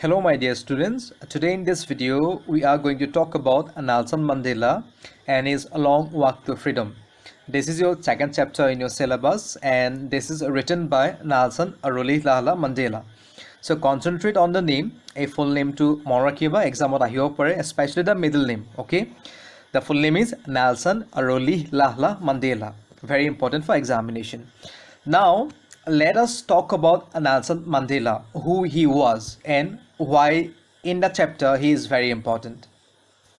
Hello my dear students, today in this video we are going to talk about Nelson Mandela and his long walk to freedom. This is your second chapter in your syllabus and this is written by Nelson Rolihlahla Mandela. So concentrate on the name, a full name to Morakiba exam especially the middle name, okay? The full name is Nelson Rolihlahla Mandela. Very important for examination. Now let us talk about Nelson Mandela, who he was and why in the chapter he is very important.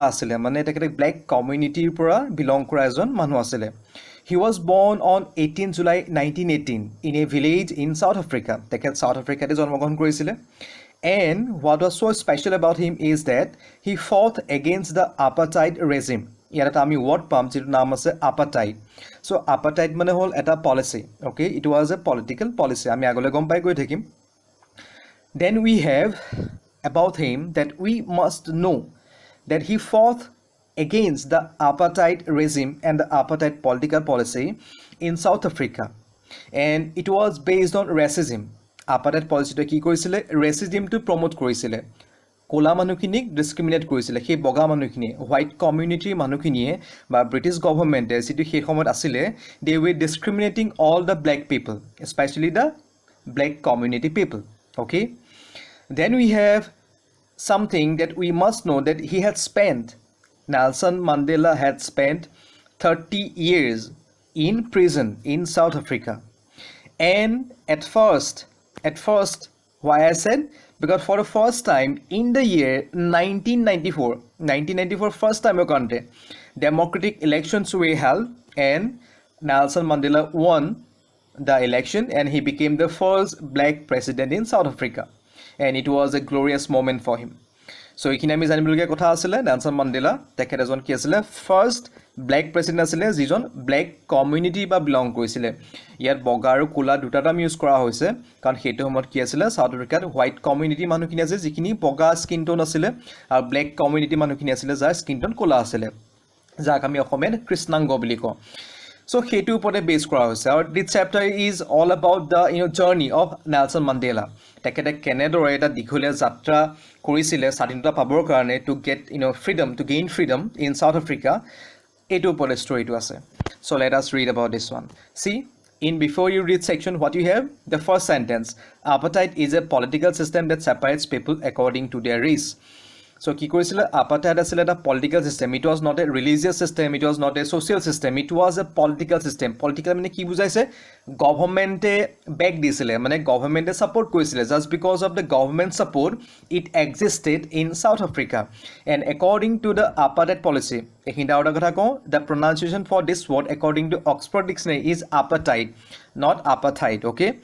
Asile mane tekete black community pura belong kora ejon manu asile. He was born on 18 July 1918 in a village in South Africa. Teket South Africa te jonmogrohon korisile. And what was so special about him is that he fought against the apartheid regime. Yata ami word pam jitu naam ase apartheid. So apartheid mane hol eta policy. Okay, it was a political policy. Ami agole gom pai goi thakim. Then we have about him that we must know that he fought against the apartheid regime and the apartheid political policy in South Africa. And it was based on racism. Apartheid policy to ki korisile racism to promote korisile. Kola manukinik discriminate korisile. He boga manukini white community manukini ba British government situ he somot asile they were discriminating all the black people, especially the black community people. Okay, then we have something that we must know that he had spent, Nelson Mandela had spent 30 years in prison in South Africa. And at first, why I said, because for the first time in the year 1994 first time a country, democratic elections were held and Nelson Mandela won the election and he became the first black president in South Africa. And it was a glorious moment for him. So ekhine ami janibologia kotha asile Nelson Mandela tekhet ejon ki asile first black president asile jijon black community ba belong korisile. Yar boga aru kula duta tam use kora hoise karon hetu homot ki asile South Africa white community manukini ase jikini boga skin tone asile aru black community manukini asile jar skin tone kula asile jak ami okomen krishnango boli ko. So hetu upore base kora hoise aru this chapter is all about the journey of Nelson Mandela. Tekete kenedore eta dikholia jatra korisile sadinta pabor karone to get freedom, to gain freedom in South Africa. Etu upore story to ase. So let us read about this one. See, in before you read section what you have, the first sentence, apartheid is a political system that separates people according to their race. So ki korisile apartheid asile eta political system. It was not a religious system, it was not a social system, it was a political system. Political mane ki bujaise government back disile mane government support korisile. Just because of the government support it existed in South Africa. And according to the apartheid policy, the pronunciation for this word according to Oxford Dictionary is apartheid, not apartheid. Okay,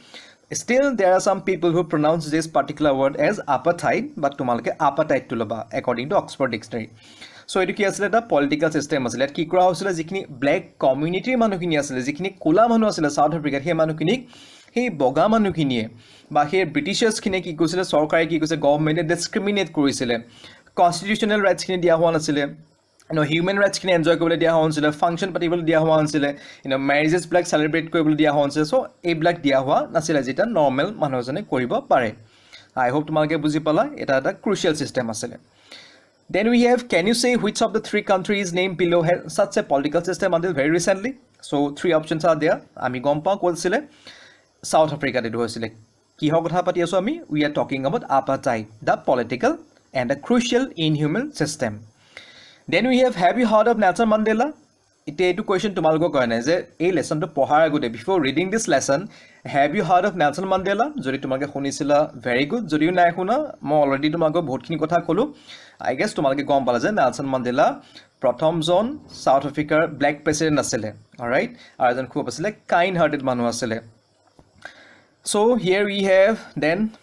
still there are some people who pronounce this particular word as apartheid, but tumalke apartheid to loba according to Oxford Dictionary. So etu ki asile ta political system asile ki kora hosile jikini black community manukini asile jikini kola manu asile South Africa he manukini he boga manukini ba he Britishers kine ki kosile sarkare ki kose government discriminate korisile constitutional rights kine dia howa nasile human rights kine enjoy kobole dia howa nasile function patibole dia howa nasile marriages black celebrate kobole dia howa nasile so e black dia howa nasile jeta normal manu jane koribo pare. I hope tumalke buji pala eta eta crucial system asile. Then we have, can you say which of the three countries named below had such a political system until very recently? So three options are there. Ami gom pao koisile South Africa te hoisile. Ki ho kotha pati aso ami? We are talking about apartheid, the political and a crucial inhuman system. Then we have you heard of Nelson Mandela? Ite etu question tumalgo karone je ei lesson to pohar agote before reading this lesson, have you heard of Nelson Mandela? Jodi tumalke hunisila very good. Jodi nai huna mo already tumalgo bahut khini kotha kolu. I guess tumalke gom pala je Nelson Mandela prothom jon South Africa black president asile. All right, aru ejon khub asile kind hearted manu asile. So here we have then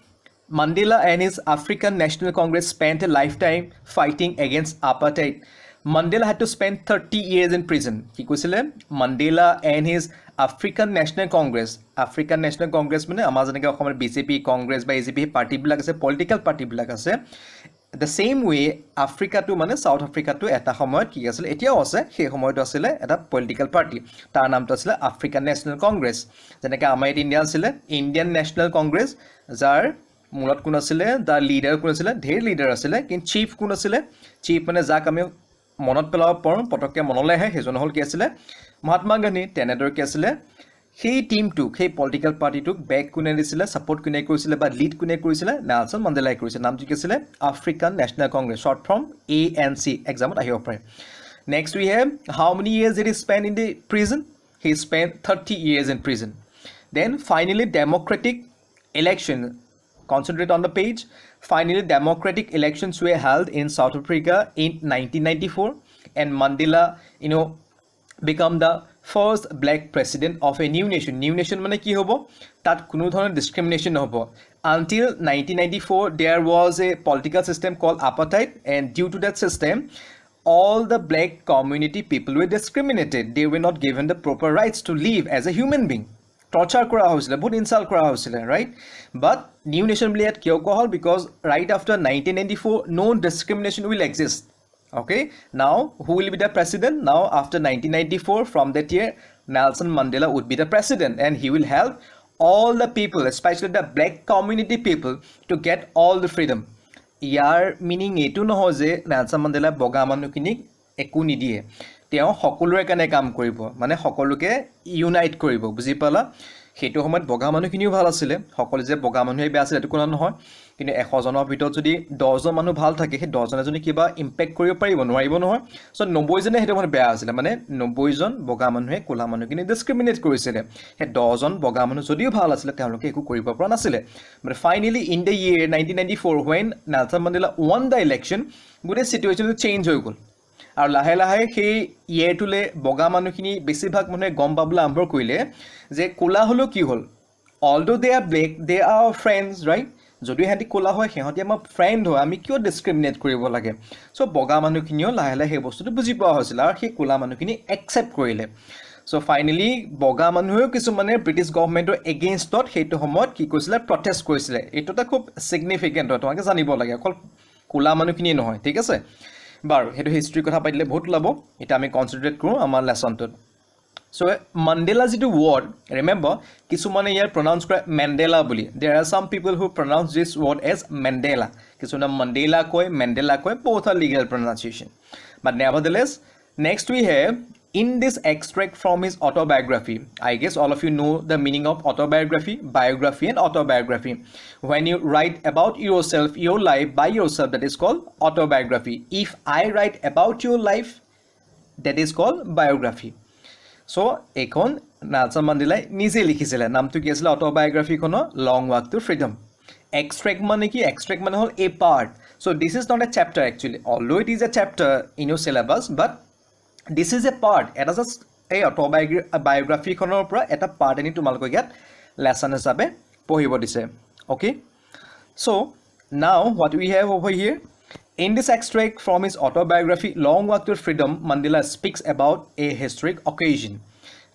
Mandela and his African National Congress spent a lifetime fighting against apartheid. Mandela had to spend 30 years in prison. Ki koisile Mandela and his African National Congress mane amar janeke okomer BJP Congress ba AJP party bilak ase, political party bilak ase. The same way Africa to mane South Africa to eta samoyot ki asile etia ase he samoyot asile eta political party tar naam to asile African National Congress. Janeke amar India asile Indian National Congress jar মূলত কোন আছিলে দা leader কোন আছিলে ধেৰ leader আছিলে কিন্তু chief কোন আছিলে চিফ মানে যাক আমি মনত পেলাব পাৰোঁ পটককৈ মনলৈ আহে সেইজন হ'ল কি আছিলে মহাত্মা গান্ধী তেনেদৰে কি আছিলে সেই টিমটোক সেই পলিটিকেল পাৰ্টিটোক বেক কোনে দিছিলে ছাপোৰ্ট কোনে কৰিছিলে বা লিড কোনে কৰিছিলে নেলছন মাণ্ডেলাই কৰিছিলে নামটো কি আছিলে African national Congress short form ANC এক্সামত আহিব পাৰে next we have how many years did he spend in the prison he spend 30 years in prison then finally democratic election concentrate on the page finally democratic elections were held in South Africa in 1994 and Mandela become the first black president of a new nation মানে কি হ'ব তাত কোনো ধৰণৰ discrimination নহ'ব until 1994 there was a political system called apartheid and due to that system all the black community people were discriminated they were not given the proper rights to live as a human being torture কৰা হৈছিলে বহুত insult কৰা হৈছিলে right but new nation বুলি ইয়াত কিয় কোৱা হ'ল because right after 1994 no discrimination will exist okay now who will be the president now after 1994 from that year Nelson Mandela would be the president and he will help all the people especially the black community people to get all the freedom year meaning এইটো নহয় যে Nelson Mandela বগা মানুহখিনিক একো নিদিয়ে তেওঁ সকলোৰে কাৰণে কাম কৰিব মানে সকলোকে ইউনাইট কৰিব বুজি পালা সেইটো সময়ত বগা মানুহখিনিও ভাল আছিলে সকলো যে বগা মানুহে বেয়া আছিল এটো কোনো নহয় কিন্তু 100 জনৰ ভিতৰত যদি 10 জন মানুহ ভাল থাকে সেই 10 জনে যদি কিবা ইম্প্যাক্ট কৰিব পাৰিব নোৱাৰিব নহয় সো 90 জনে হেটো মানে বেয়া আছিল মানে 90 জন বগা মানুহে কোলা মানুহখিনি ডিসক্ৰিমিনেট কৰিছিল সেই 10 জন বগা মানুহ যদিও ভাল আছিল তেওঁলোকে একো কৰিব পৰা নাছিল but finally in the year 1994 when Nelson Mandela won the election গোটে সিচুৱেচন চেঞ্জ হৈ গ'ল আৰু লাহে লাহে সেই ইয়েৰটোলে বগা মানুহখিনি বেছিভাগ মানুহে গম পাবলৈ আৰম্ভ কৰিলে যে কোলা হলো কি হল although they are black they are our friends right যদি হেঁতি কোলা হয় হেঁতি আমাৰ ফ্ৰেন্ড হয় আমি কিয় ডিসক্ৰিমিনেট কৰিব লাগে সো বগা মানুহখিনিও লাহে লাহে বস্তুটো বুজি পোৱা হৈছিল আৰু সেই কোলা মানুহখিনি একচেপ্ট কৰিলে সো ফাইনালি বগা মানুহেও কিছুমানে ব্ৰিটিছ গভৰ্ণমেণ্টৰ এগেইনষ্টত সেইটো সময়ত কি কৰিছিলে প্ৰটেষ্ট কৰিছিলে এইটোটা খুব সিগনিফিকেন্ট হয় তোমাকে জানিব লাগে অকল কোলা মানুহখিনি নহয় ঠিক আছে বাৰু হেতু হিষ্ট্ৰি কথা পাইলে বহুত লাভ এটা আমি কনসিডাৰেট কৰো আমাৰ লেসনটোত So Mandela is the word remember kisumane here pronounce Mandela boli there are some people who pronounce this word as Mandela kisuna Mandela koi both are legal pronunciation but nevertheless next we have in this extract from his autobiography I guess all of you know the meaning of autobiography biography and autobiography when you write about yourself your life by yourself that is called autobiography if I write about your life that is called biography So, ekon Nelson Mandela নিজে লিখিছিলে নামটো কি আছিল অটোবায়োগ্ৰাফি কোন লং walk two freedom extract মানে কি extract মানে হল a part so this is not a chapter actually although it is a chapter in your syllabus but this is a part এটা জাস্ট এই অটোবায়োগ্ৰাফি খনৰ পৰা এটা পাৰ্ট এনি তোমালোকক ইয়াত লেসন হিচাপে পঢ়িব দিছে okay so now what we have over here in this extract from his autobiography Long Walk to Freedom Mandela speaks about a historic occasion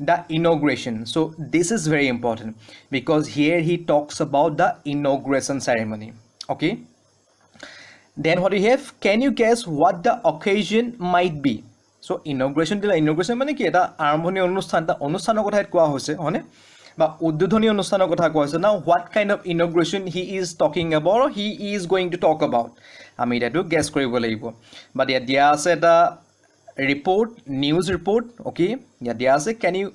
the inauguration so this is very important because here he talks about the inauguration ceremony okay then what do you have can you guess what the occasion might be so inauguration মানে কি এটা আৰম্ভণি অনুষ্ঠানৰ কথা কোৱা হৈছে হনে বা উদ্বোধনী অনুষ্ঠানৰ কথা কোৱা হৈছে now what kind of inauguration he is talking about or he is going to talk about আমি এটাটো গেস কৰিব লাগিব বাট ইয়া দিয়া আছে এটা রিপোর্ট নিউজ রিপোর্ট okay ইয়া দিয়া আছে can you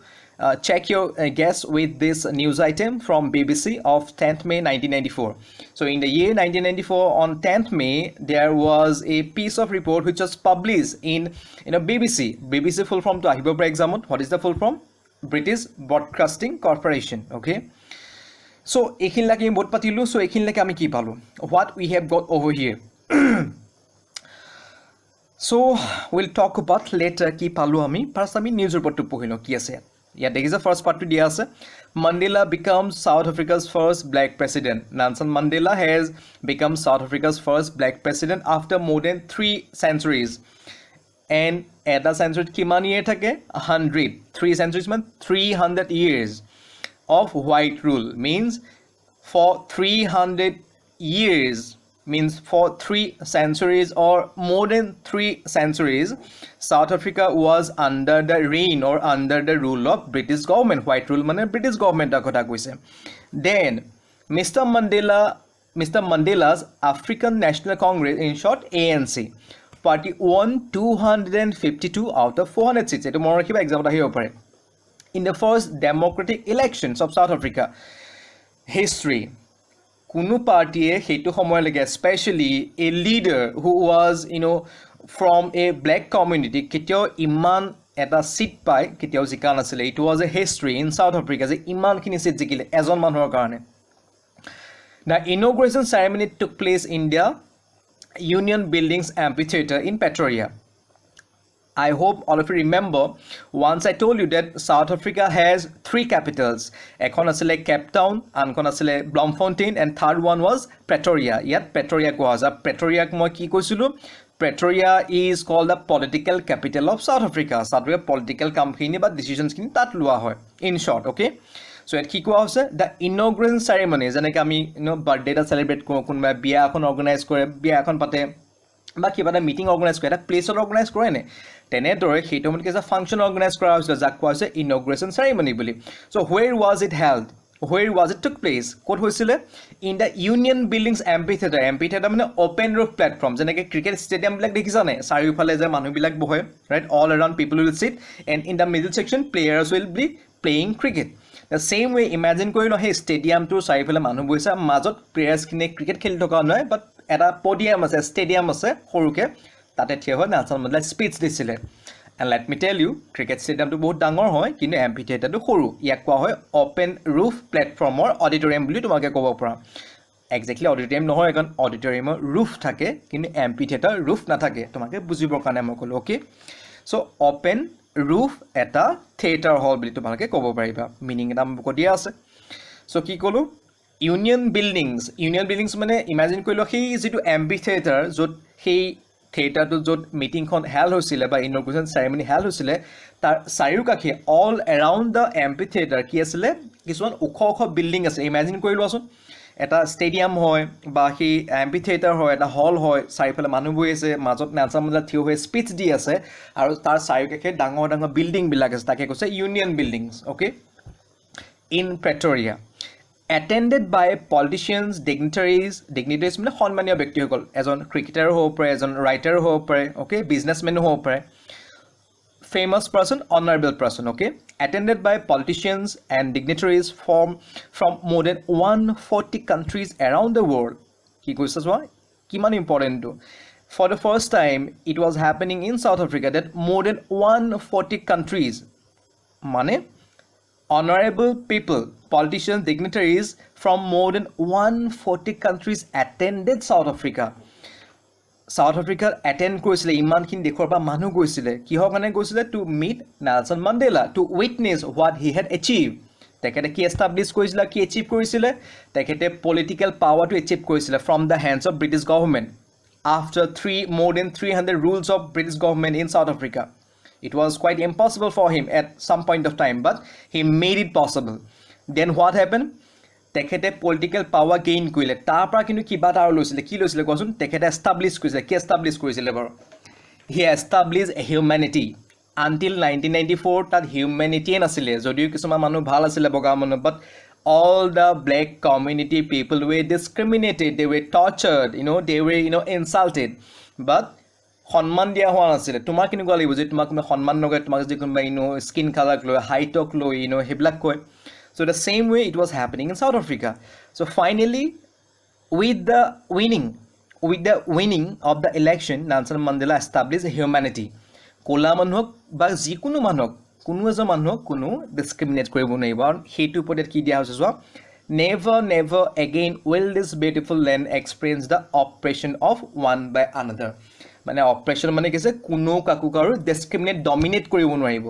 check your guess with this news item from BBC of 10th May 1994 so in the year 1994 on 10th May there was a piece of report which was published in BBC full form to ahibo for example what is the full form British Broadcasting Corporation okay so ekhin laki bot patilu so ekhin laki ami ki palu what we have got over here so we'll talk about later ki palu ami first ami news report to pohilo ki ase yeah there is the first part to dia ase Mandela becomes South Africa's first black president Nelson Mandela has become South Africa's first black president after more than 3 centuries and at the century kiman year thake 100 3 centuries mean 300 years of white rule means for 300 years means for 3 centuries or more than 3 centuries South Africa was under the reign or under the rule of British government white rule mane British government ta kotha koise then Mr Mandela Mr. Mandela's African National Congress, in short ANC, party won 252 out of 400 seats. Eto mono rakhiba exam ta hibo pare. In the first democratic elections of South Africa history, কোনো পাৰ্টিয়ে সেইটো সময়লৈকে specially A leader who was from A black community কেতিয়াও ইমান এটা seat পায় কেতিয়াও জিকা নাছিলে. It was a history in south Africa যে ইমানখিনি চিট জিকিলে এজন মানুহৰ কাৰণে. The inauguration ceremony took place in the Union Buildings amphitheatre in Pretoria. I hope all of you remember, once I told you that South Africa has 3 capitals. Ekhon asile Cape Town, ankon asile Bloemfontein, and third one was Pretoria. Yet Pretoria was a Pretoria moi ki koisulu. Pretoria is called the political capital of South Africa. South Africa political company but decisions kin tat lua hoy. In short, okay? So at ki koa hoise the inauguration ceremony janeke ami birthday ta celebrate koru kunba biya ekhon organize kore biya ekhon pate বা কিবা এটা meeting organise কৰে এটা প্লেছত organise কৰে নে তেনেদৰে সেইটো মানে এটা ফাংচন অৰ্গেনাইজ কৰা হৈছিল যাক কোৱা হৈছে ইনগ্ৰেশ্যন চেৰেমনি বুলি. So' where was it held, where was it took place, ক'ত হৈছিলে? In the Union Buildings amphitheatre মানে অ'পেন ৰুফ প্লেটফৰ্ম, যেনেকৈ ক্ৰিকেট ষ্টেডিয়ামবিলাক দেখিছানে চাৰিওফালে যে মানুহবিলাক বহে, right? All around people will sit and in the middle section players will be playing cricket. The same way imagine কৰি লওঁ সেই ষ্টেডিয়ামটোৰ চাৰিওফালে মানুহ বহিছে, মাজত প্লেয়াৰ্ছখিনিয়ে ক্ৰিকেট খেলি থকা নহয় বাট এটা পডিয়াম আছে, ষ্টেডিয়াম আছে সৰুকৈ, তাতে থিয় হৈ নেলছন মেণ্ডেলাই স্পীচ দিছিলে. And let me tell you, cricket ষ্টেডিয়ামটো বহুত ডাঙৰ হয় কিন্তু এম্পিথিয়েটাৰটো সৰু. ইয়াক কোৱা হয় অ'পেন ৰুফ প্লেটফৰ্মৰ অডিটৰিয়াম বুলি তোমালোকে ক'ব পাৰা. একজেক্টলি অডিটৰিয়াম নহয়, এখন অডিটৰিয়ামৰ ৰুফ থাকে কিন্তু এম্পিথিয়েটাৰ ৰুফ নাথাকে. তোমালোকে বুজিবৰ কাৰণে মই ক'লোঁ, অ'কে? চ' অ'পেন ৰুফ এটা থিয়েটাৰ হল বুলি তোমালোকে ক'ব পাৰিবা. মিনিং এটা মোক দিয়া আছে. চ' কি ক'লোঁ? ইউনিয়ন বিল্ডিংছ মানে ইমেজিন কৰি লওক সেই যিটো এম্পিথিয়েটাৰ য'ত সেই থিয়েটাৰটো য'ত মিটিংখন হেল্ড হৈছিলে বা ইনগ্ৰেশ্যন চেৰেমনি হেল্ড হৈছিলে তাৰ চাৰিওকাষে অল এৰাউণ্ড দ্য এম্পিথিয়েটাৰ কি আছিলে? কিছুমান ওখ ওখ বিল্ডিং আছে. ইমেজিন কৰি লোৱাচোন, এটা ষ্টেডিয়াম হয় বা সেই এম্পিথিয়েটাৰ হয়, এটা হল হয়, চাৰিওফালে মানুহ বহি আছে, মাজত নেলছন মেণ্ডেলা থিয় হৈ স্পীচ দি আছে আৰু তাৰ চাৰিওকাষে ডাঙৰ ডাঙৰ বিল্ডিংবিলাক আছে, তাকে কৈছে Union Buildings, okay? In Pretoria, attended by politicians, dignitaries মানে সন্মানীয় ব্যক্তিসকল, এজন ক্ৰিকেটাৰো হ'ব পাৰে, এজন ৰাইটাৰো হ'ব পাৰে, অ'কে? বিজনেছমেনো হ'ব পাৰে, famous person, honorable person, okay? Attended by politicians and dignitaries from more than 140 countries around the world. Ki koise joa kiman important to. For the first time it was happening in South Africa that more than 140 countries mane honorable people, politicians, dignitaries from more than 140 countries attended South Africa. South Africa attend কৰিছিলে, ইমানখিনি দেশৰ পৰা মানুহ গৈছিলে, কিহৰ কাৰণে গৈছিলে? To meet Nelson Mandela, to witness what he had achieve. তেখেতে কি এষ্টাব্লিছ কৰিছিলে, কি এচিভ কৰিছিলে? তেখেতে পলিটিকেল পাৱাৰটো এচিভ কৰিছিলে from the hands of British government after more than 300 rules of British government in South Africa. It was quite impossible for him at some point of time, but he made it possible. Then what happened? তেখেতে political power gain কৰিলে, তাৰ পৰা কিন্তু কিবা এটা আৰু লৈছিলে. কি লৈছিলে কোৱাচোন? তেখেতে এষ্টাব্লিছ কৰিছিলে. কি এষ্টাব্লিছ কৰিছিলে বাৰু? হি এষ্টাব্লিছ হিউমেনিটি. আনটিল 1994 তাত হিউমেনিটিয়ে নাছিলে, যদিও কিছুমান মানুহ ভাল আছিলে বগা মানুহ, বাট all the black community people were discriminated, they were tortured, they were insulted, but সন্মান দিয়া হোৱা নাছিলে. তোমাৰ কেনেকুৱা লাগিব যে তোমাক সন্মান নকৰে, তোমাক যদি কোনোবাই স্কিন কালাৰক লৈ, হাইটক লৈ সেইবিলাক কয়? So the same way it was happening in South Africa. So finally, with the winning of the election, Nelson Mandela established humanity. কোলা মানুহক বা যিকোনো মানুহক, কোনো এজন মানুহক কোনো ডিছক্ৰিমিনেট কৰিব নোৱাৰিব. আৰু সেইটো ওপৰত কি দিয়া হৈছে চোৱা, never again will this beautiful land experience the oppression of one by another. মানে অপাৰেশ্যন মানে কি আছে? কোনো কাকো কাৰো ডিছক্ৰিমিনেট ডমিনেট কৰিব নোৱাৰিব.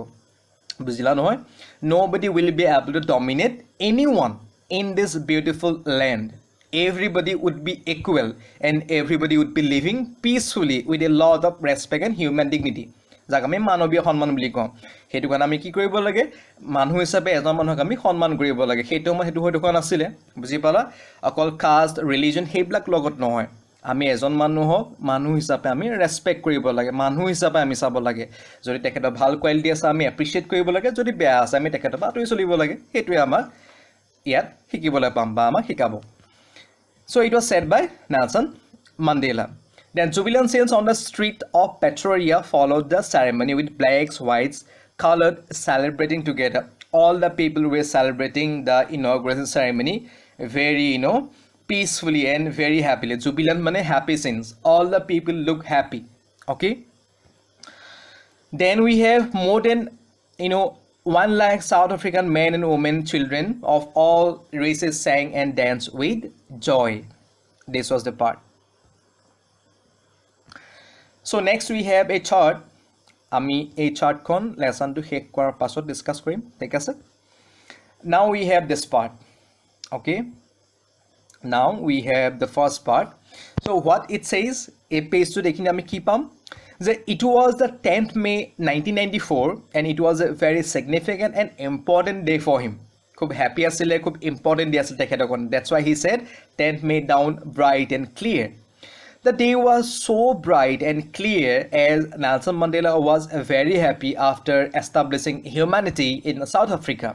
বুজিলা নহয়? Nobody will be able to dominate anyone in this beautiful land. Everybody would be equal and everybody would be living peacefully with a lot of respect and human dignity. যাক আমি মানৱীয় সন্মান বুলি কওঁ. সেইটো কাৰণে আমি কি কৰিব লাগে? মানুহ হিচাপে এজন মানুহক আমি সন্মান কৰিব লাগে. সেইটো হৈ থকা নাছিলে, বুজি পালা? অকল কাষ্ট, ৰিলিজন সেইবিলাক লগত নহয়, আমি এজন মানুহক মানুহ হিচাপে আমি ৰেছপেক্ট কৰিব লাগে, মানুহ হিচাপে আমি চাব লাগে. যদি তেখেতৰ ভাল কোৱালিটি আছে আমি এপ্ৰিচিয়েট কৰিব লাগে, যদি বেয়া আছে আমি তেখেতৰ পৰা আঁতৰি চলিব লাগে. সেইটোৱে আমাক ইয়াত শিকিবলৈ পাম বা আমাক শিকাব. So it was said by Nelson Mandela. Then jubilant scenes on the street of Pretoria followed the ceremony with blacks, whites, colored celebrating together. All the people were celebrating the inauguration ceremony very, peacefully and very happily. Jubilant mane happy scenes. All the people look happy. Okay. Then we have more than 1 lakh South African men and women, children of all races sang and danced with joy. This was the part. So next we have a chart. আমি এই চার্টখন লেসনটো শেষ কৰাৰ পাছত discuss কৰিম ঠিক আছে now we have this part okay now we have the first part so what it says a page to dekhine ami ki pam যে it was the 10th May 1994 and it was a very significant and important day for him খুব happy asile খুব important day asile tekhetokon that's why he said 10th May dawn bright and clear. The day was so bright and clear as Nelson Mandela was very happy after establishing humanity in South Africa.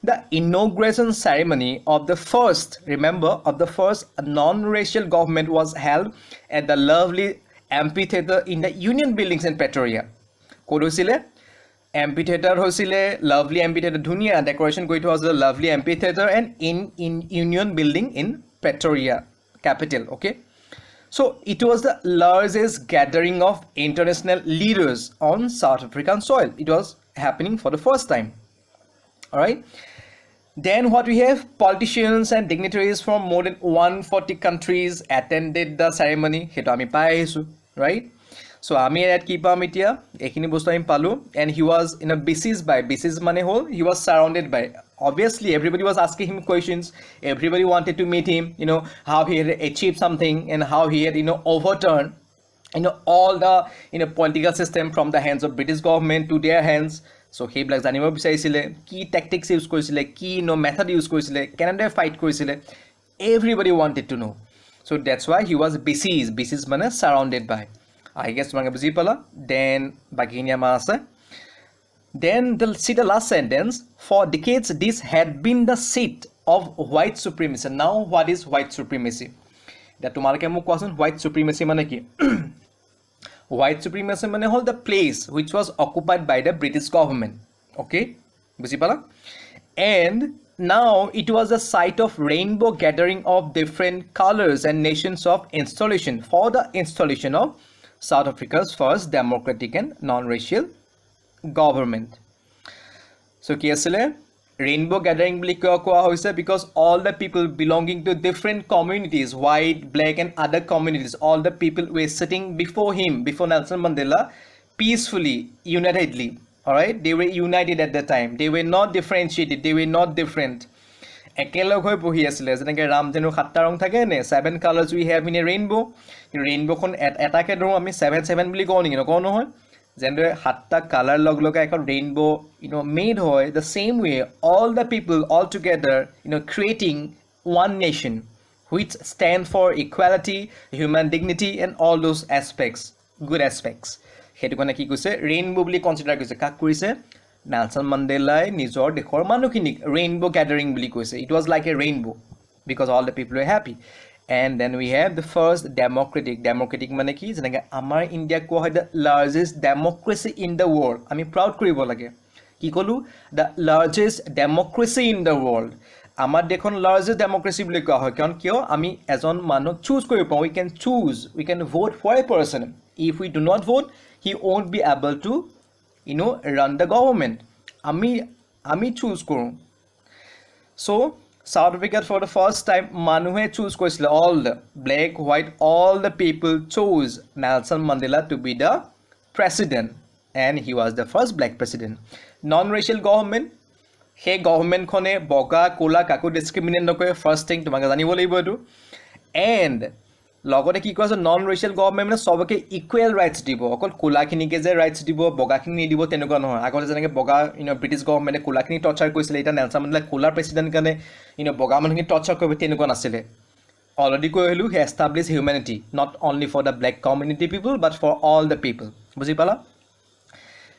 The inauguration ceremony of the first, remember, of the first non-racial government was held at the lovely amphitheater in the Union Buildings in Pretoria. Kod hoisile? Amphitheater hoisile, lovely amphitheater, dhuniya decoration kori thwa was a lovely amphitheater and in Union Building in Pretoria, capital, okay? So it was the largest gathering of international leaders on South African soil. It was happening for the first time. All right. Then what we have, politicians and dignitaries from more than 140 countries attended the ceremony. Heto ami pai ahisu, right? So ami at ki pam etia ekhini bostu ami palu and he was in a basis mane hol he was surrounded by obviously everybody was asking him questions, everybody wanted to meet him, how he had achieved something and how he had overturned all the political system from the hands of British government to their hands. So he blak janibo bicharisile ki tactics use korisile ki method use korisile Canada fight korisile everybody wanted to know. So that's why he was basis mane surrounded by I guess manga buji pala then baginia ma ase. Then see the last sentence. For decades, this had been the seat of white supremacy. Now, what is white supremacy? That tomorrow can question white supremacy mane ki? White supremacy mane hold the place which was occupied by the British government. Okay, buji pala? And now it was the site of rainbow gathering of different colors and nations of installation for the installation of South Africa's first democratic and non-racial government. So ki asile rainbow gathering boli koa hoise because all the people belonging to different communities, white, black and other communities, all the people were sitting before him, before Nelson Mandela, peacefully, unitedly. All right, they were united at that time. They were not differentiated, they were not different. একেলগ হৈ বহি আছিলে যেনেকৈ ৰামধেনুৰ 7টা ৰং থাকে নে 7 colors we have in a rainbow. ৰেইনব'খন এটাকে ধৰো আমি 7 বুলি কওঁ নেকি নকওঁ নহয় যেনেদৰে 7টা কালাৰ লগ লগাই এখন ৰেইনবো মেড হয় the same way all the people all together creating one nation which stand for equality, human dignity and all those aspects, good aspects. হেতু কোনে কি কৈছে ৰেইনবো বুলি কনসিডাৰ কৰিছে কাক কৰিছে Nelson Mandela nijor dekhor manukinik rainbow gathering boli koise. It was like a rainbow because all the people were happy. And then we have the first democratic mane ki jenenge amar India ko hoy the largest democracy in the world. Ami proud koribo lage ki kolu the largest democracy in the world. Amar dekhon largest democracy boli koa hoy kion kyo ami ejon manuk choose koribo pao. We can vote for a person. If we do not vote, he won't be able to run the government. Ami choose koru. So South Africa for the first time manuhe choose koisile all the black, white, all the people chose Nelson Mandela to be the president and he was the first black president. Non-racial government, he government khone boga kola kaku discriminate nokore first thing tomake janibo lagibo etu and লগতে কি কৈছে non racial government মানে সবকে equal rights দিব অকল কোলাখিনিকে যে rights দিব বগাখিনি নিদিব তেনেকুৱা নহয় আগতে যেনেকৈ বগা ব্ৰিটিছ গভৰ্নমেণ্টে কোলাখিনি টৰ্চাৰ কৰিছিলে এটা নেলছন মেণ্ডেলা কোলাৰ প্ৰেছিডেণ্ট কাৰণে বগা মানুহখিনি টৰ্চাৰ কৰিব তেনেকুৱা নাছিলে অলৰেডি কৈ আহিলোঁ he establish humanity not only for the black community people but for all the people বুজি পালা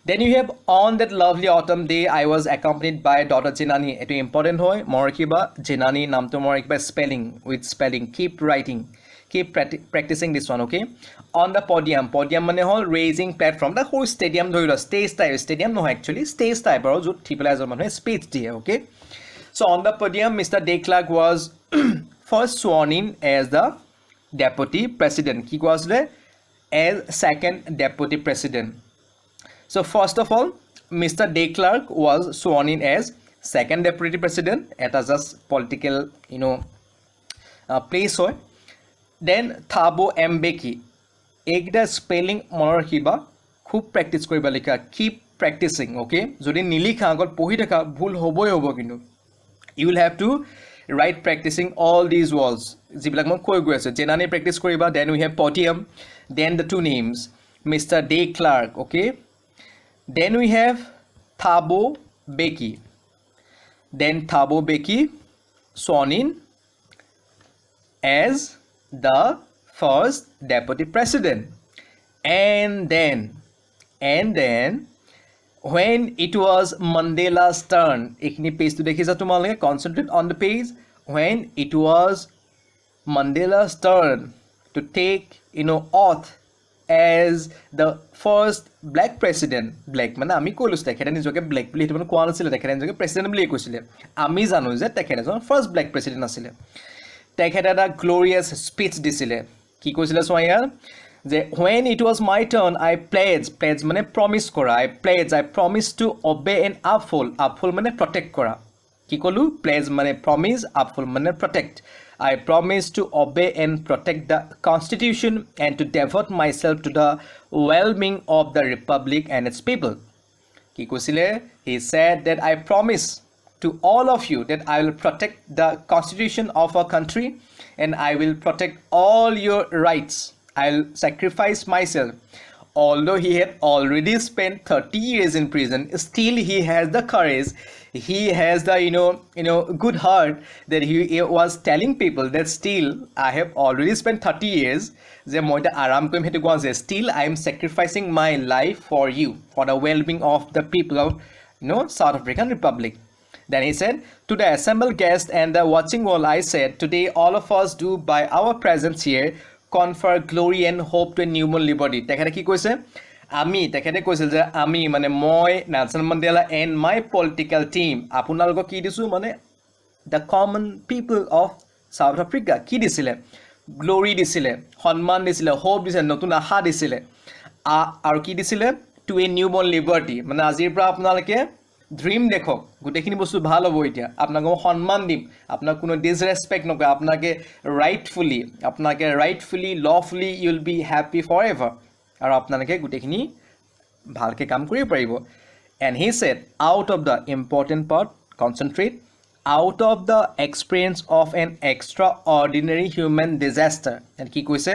Then you have on that lovely autumn day, I was accompanied by daughter Jinani. It is important hoy. Morakiba Jinani namto morakiba spelling with spelling. Keep writing. Keep practicing this one, okay? On the podium. Podium mane hol raising platform. The whole stadium dhori stage type. Stadium no actually. Stage type. Bro, jo people mane speech diye, okay? So on the podium, Mr. De Klerk was first sworn in as the deputy president. He was the as second deputy president. So first of all, Mr. De Klerk was sworn in as second deputy president. It was just political, place hoy. Then Thabo Mbeki. Ekda spelling monar kiba khub practice koriba likha. Keep practicing, okay? Jodi nilikha agot pohi thaka bhul hoboi hobo kintu. You will have to write practicing all these words. Jibilak mon koi goi ase. Jenani practice koriba. Then we have podium. Then the two names, Mr. De Klerk, okay? Then we have Thabo Mbeki. Then Thabo Mbeki sworn in as the first deputy president. And then when it was Mandela's turn, ekni page to dekhisa tumalage, concentrate on the page. When it was Mandela's turn to take oath as the first black president. Black মানে আমি কইলুস তেখেতে নিজকে black বুলি হেতু কোৱা নাছিল, তেখেতে নিজকে প্ৰেসিডেন্ট বুলি কৈছিল। আমি জানো যে তেখেতে এজন ফাৰ্স্ট ব্ল্যাক প্ৰেসিডেন্ট আছিল। তেখেতে এটা গ্লোৰিয়াছ স্পিচ দিছিলে। কি কৈছিল সোয়া যে when it was my turn I pledge মানে promise কৰা, I promise to obey and uphold মানে protect কৰা। কি কলু pledge মানে promise, uphold মানে protect। I promise to obey and protect the Constitution and to devote myself to the well-being of the Republic and its people. Ki kusile, he said that I promise to all of you that I will protect the Constitution of our country and I will protect all your rights. I'll sacrifice myself. Although he had already spent 30 years in prison, still he has the courage. He has the good heart that he was telling people that still I have already spent 30 years. Still I am sacrificing my life for you, for the well-being of the people of South African Republic. Then he said, to the assembled guests and the watching world, I said, today all of us do by our presence here confer glory and hope to a newborn liberty. তেখেতে কি কৈছে? তেখেতে কৈছিল যে আমি মানে মই Nelson Mandela and my political team আপোনালোকক কি দিছো মানে the common people of South Africa কি দিছিলে? গ্লোৰি দিছিলে, সন্মান দিছিলে, হোপ দিছিলে, নতুন আশা দিছিলে, আৰু কি দিছিলে? to a newborn liberty মানে আজিৰ পৰা আপোনালোকে ড্রিম দেখক, গোটেইখিনি বস্তু ভাল হ'ব। এতিয়া আপোনাক সন্মান দিম, আপোনাক কোনো ডিসরেসপেক্ট নকৰে, আপোনাকে rightfully lawfully you will be happy forever, আৰু আপোনালোকে গোটেইখিনি ভালকৈ কাম কৰিব পাৰিব। And he said out of the important part, concentrate, out of the experience of an extraordinary human disaster. And কি কৈছে?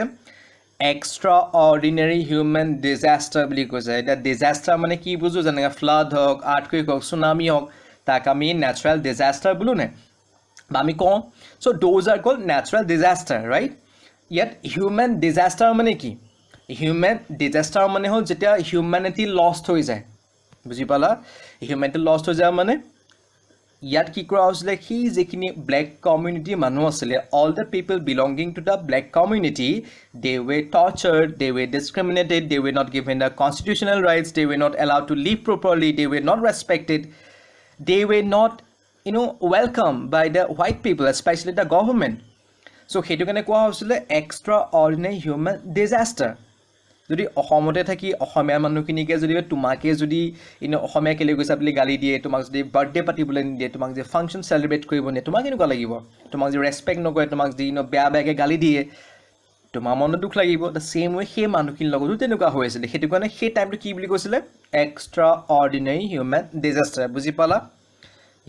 extraordinary human disaster বুলি কৈছে। এটা disaster মানে কি বুঝো, যেনেকৈ ফ্লাড হওক, আৰ্থকুইক হওক, সুনামি হওক, তাক আমি ন্যাচাৰাল ডিজাষ্টাৰ বুলো নে বা আমি কওঁ। So those are called natural disaster, right? ইয়াত হিউমেন ডিজাষ্টাৰ মানে কি? হিউমেন ডিজাষ্টাৰ মানে হ'ল যেতিয়া হিউম্যানিটি লষ্ট হৈ যায়, বুজি পালা? হিউম্যানিটি লষ্ট হৈ যায় মানে ইয়াত কি কৰা হৈছিলে, সি যিখিনি ব্লেক কমিউনিটি মানুহ আছিলে, all the people belonging to the black community, they were tortured, they were discriminated, they were not given the constitutional rights, they were not allowed to live properly, they were not respected, they were not welcomed by the white people, especially the government. So সেইটো কাৰণে কোৱা হৈছিলে extraordinary human disaster. যদি অসমতে থাকি অসমীয়া মানুহখিনিকে যদি তোমাকে যদি অসমীয়া কেলে গৈছা বুলি গালি দিয়ে, তোমাক যদি বাৰ্থডে পাতিবলৈ নিদিয়ে, তোমাক যে ফাংচন সেলিব্ৰেট কৰিব নিয়ে, তোমাক কেনেকুৱা লাগিব? তোমাক যে ৰেসপেক্ট নকৰে, তোমাক যদি বেয়াকৈ গালি দিয়ে, তোমাৰ মনত দুখ লাগিব। দ্য সেম ৱে সেই মানুহখিনিৰ লগতো তেনেকুৱা হৈ আছিলে। সেইটো কাৰণে সেই টাইমটো কি বুলি কৈছিলে? Extra ordinary human disaster. বুজি পালা?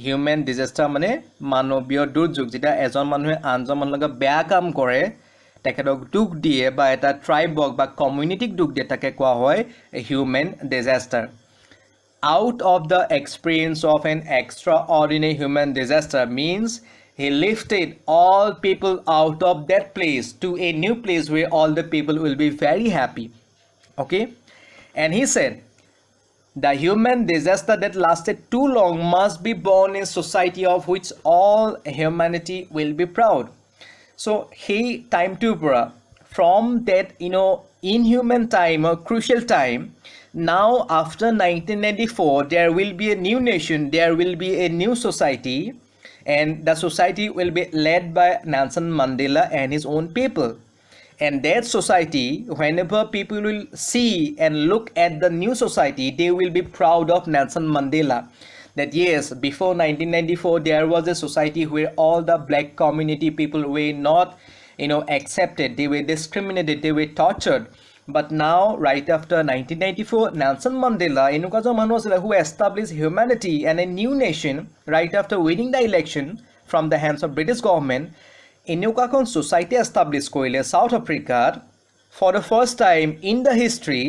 হিউমেন ডিজাষ্টাৰ মানে মানৱীয় দুৰ্যোগ, যেতিয়া এজন মানুহে আনজন মানুহৰ লগত বেয়া কাম কৰে, তেখেতক দুখ দিয়ে বা এটা ট্ৰাইবক বা কমিউনিটিক দুখ দিয়ে, তাকে কোৱা হয় human disaster. Out of the experience of an extraordinary human disaster means he lifted all people out of that place to a new place where all the people will be very happy. Okay? And he said, The human disaster that lasted too long must be born in society of which all humanity will be proud. So he time to পৰা from that inhuman time or crucial time, now after 1994 there will be a new nation, there will be a new society, and the society will be led by Nelson Mandela and his own people. And that society, whenever people will see and look at the new society, they will be proud of Nelson Mandela. That yes, before 1994 there was a society where all the black community people were not accepted, they were discriminated, they were tortured. But now, right after 1994, Nelson Mandela who established humanity and a new nation right after winning the election from the hands of British government. এনেকুৱাখন society establish কৰিলে South Africa for the first time in the history,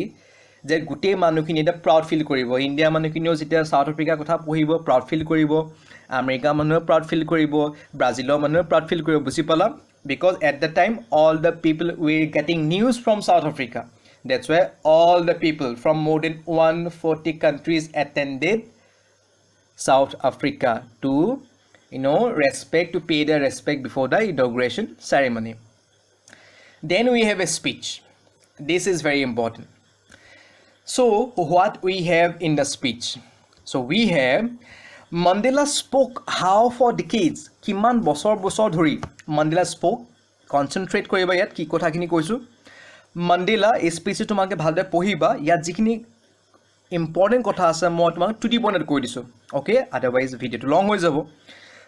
যে গোটেই মানুহখিনি এটা proud feel কৰিব, India মানুহখিনিও যেতিয়া South Africa কথা পঢ়িব proud feel কৰিব, আমেৰিকা মানুহে proud feel কৰিব, ব্ৰাজিলৰ মানুহে proud feel কৰিব, বুজি পালা? Because at the time all the people were getting news from South Africa. That's why all the people from more than 140 countries attended South Africa to to pay their respect before the inauguration ceremony. Then we have a speech. This is very important. So what we have in the speech? So we have Mandela spoke how for decades, কিমান বছৰ ধৰি Mandela spoke. Concentrate কৰিবা ইয়াত কি কথাখিনি কৈছো. Mandela এই স্পিচটো তোমাকে ভালদৰে পঢ়িবা, ইয়াত যিখিনি ইম্পৰ্টেণ্ট কথা আছে মই তোমাক টু দি পইণ্টত কৈ দিছো, ওকে? আদাৰৱাইজ ভিডিঅ'টো লং হৈ যাব.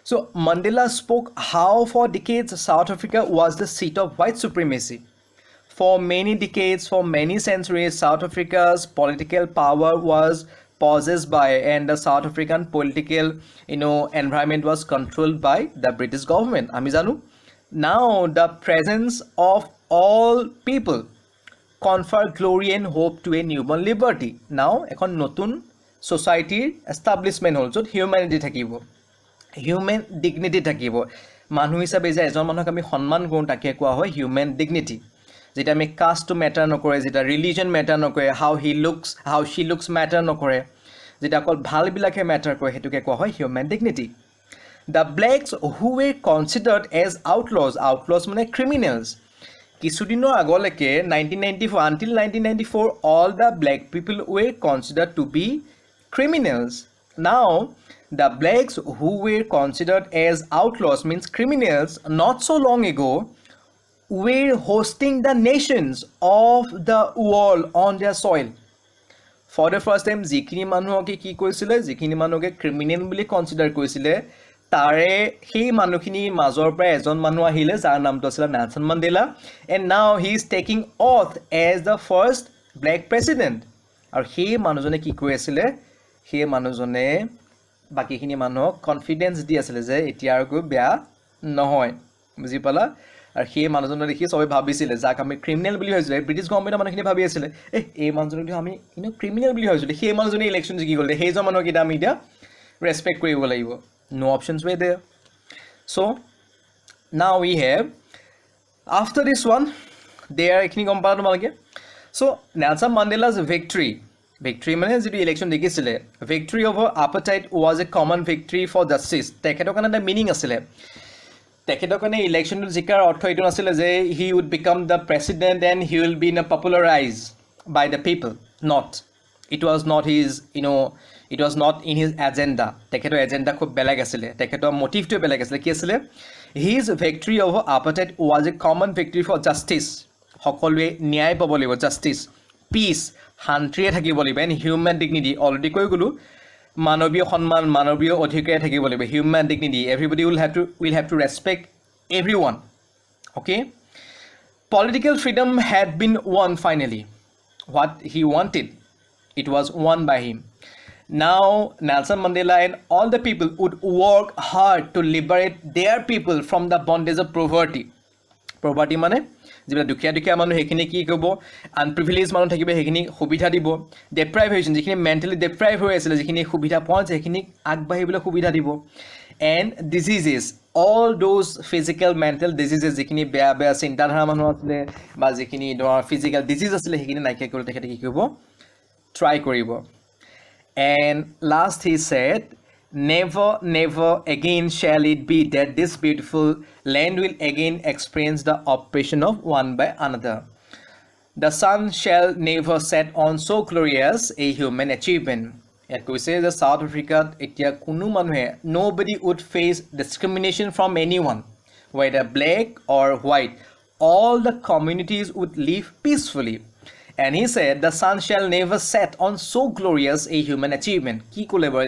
So Mandela spoke how for decades South Africa was the seat of white supremacy. For many decades, for many centuries, South Africa's political power was possessed by, and the South African political environment was controlled by the British government. Ami janu. Now the presence of all people confer glory and hope to a newborn liberty. Now এখন নতুন society establishment হল য'ত humanity থাকিব, human dignity থাকিব. মানুহ হিচাপে যে এজন মানুহক আমি সন্মান কৰোঁ তাকে কোৱা হয় human dignity. যেটা আমি কাষ্টটো মেটাৰ নকৰে, যেটা ৰিলিজন মেটাৰ নকৰে, how she looks মেটাৰ নকৰে, যেটা অকল ভালবিলাকে মেটাৰ কৰে, সেইটোকে কোৱা হয় human dignity. The blacks who were considered as outlaws মানে criminals. কিছুদিনৰ আগলৈকে 1994 until 1994 all the black people were considered to be criminals. Now the blacks who were considered as outlaws means criminals not so long ago were hosting the nations of the world on their soil. For the first time যিখিনি মানুহকে কি কৈছিলে, যিখিনি মানুহকে criminal বুলি consider কৰিছিলে, তাৰে সেই মানুহখিনি মাজৰ পৰা এজন মানুহ আহিলে যাৰ নামটো আছিল Nelson Mandela, and now he is taking oath as the first black president. আৰু সেই মানুহজনে কি কৈ আছিলে, সেই মানুহজনে বাকিখিনি মানুহক কনফিডেন্স দি আছিলে যে এতিয়া আৰু বেয়া নহয়, বুজি পালা? আৰু সেই মানুহজনে দেখি সবে ভাবিছিলে যাক আমি ক্ৰিমিনেল বুলি ভাবিছিলে, ব্ৰিটিছ গভৰ্ণমেণ্টৰ মানুহখিনি ভাবি আছিলে এই মানুহজনক আমি ক্ৰিমিনেল বুলি ভাবিছিলে, সেই মানুহজনে ইলেকশ্যন জিকি গ'লে, সেইজন মানুহক এতিয়া আমি এতিয়া ৰেচপেক্ট কৰিব লাগিব. No options were there. So now we have, after this one, there ekini compare tomalke. So Nelson Mandela's victory মানে যেটো election দেখিছিলে, victory over apartheid was a common victory for justice. তেখেতৰ কাৰণে এটা মিনিং আছিলে, তেখেতৰ কাৰণে ইলেকশ্যনটো জিকাৰ অৰ্থ এইটো নাছিলে যে he would become the president and he will be popularized by the people. It was not his it was not in his agenda. তেখেতৰ এজেন্ডা খুব বেলেগ আছিলে, তেখেতৰ মোটিভটো বেলেগ আছিলে. কি আছিলে? His victory over apartheid was a common victory for justice. সকলোৱে ন্যায় পাব লাগিব, justice, peace, শান্তিৰে থাকিব লাগিব, and human dignity. অলৰেডি কৈ গ'লো, মানৱীয় সন্মান, মানৱীয় অধিকাৰ থাকিব লাগিব, human dignity. Everybody will have to respect everyone. Okay? Political freedom had been won finally. What he wanted, it was won by him. Now Nelson Mandela and all the people would work hard to liberate their people from the bondage of poverty. Poverty মানে যেটা দুখীয়া মানুহ সেইখিনি কি কৰিব, আনপ্ৰিভিলেজ মানুহ থাকিব সেইখিনি সুবিধা দিব, ডেপ্ৰাইভেশ্যন যিখিনি মেণ্টেলি ডেপ্ৰাইভ হৈ আছিলে যিখিনি সুবিধা পোৱা সেইখিনি আগবাঢ়িবলৈ সুবিধা দিব, and diseases, all those physical mental diseases যিখিনি বেয়া চিন্তাধাৰা মানুহ আছিলে বা যিখিনি ফিজিকেল ডিজিজ আছিলে সেইখিনি নাইকিয়া কৰিবলৈ তেখেতে কি কৰিব, ট্ৰাই কৰিব. And last he said, never, never again shall it be that this beautiful land will again experience the oppression of one by another. The sun shall never set on so glorious a human achievement. ইয়াত কৈছে যে south আফ্ৰিকাত এতিয়া কোনো মানুহে nobody would face discrimination from anyone, whether black or white. All the communities would live peacefully. And he said, the sun shall never set on so glorious a human achievement. কি ক'লে বাৰু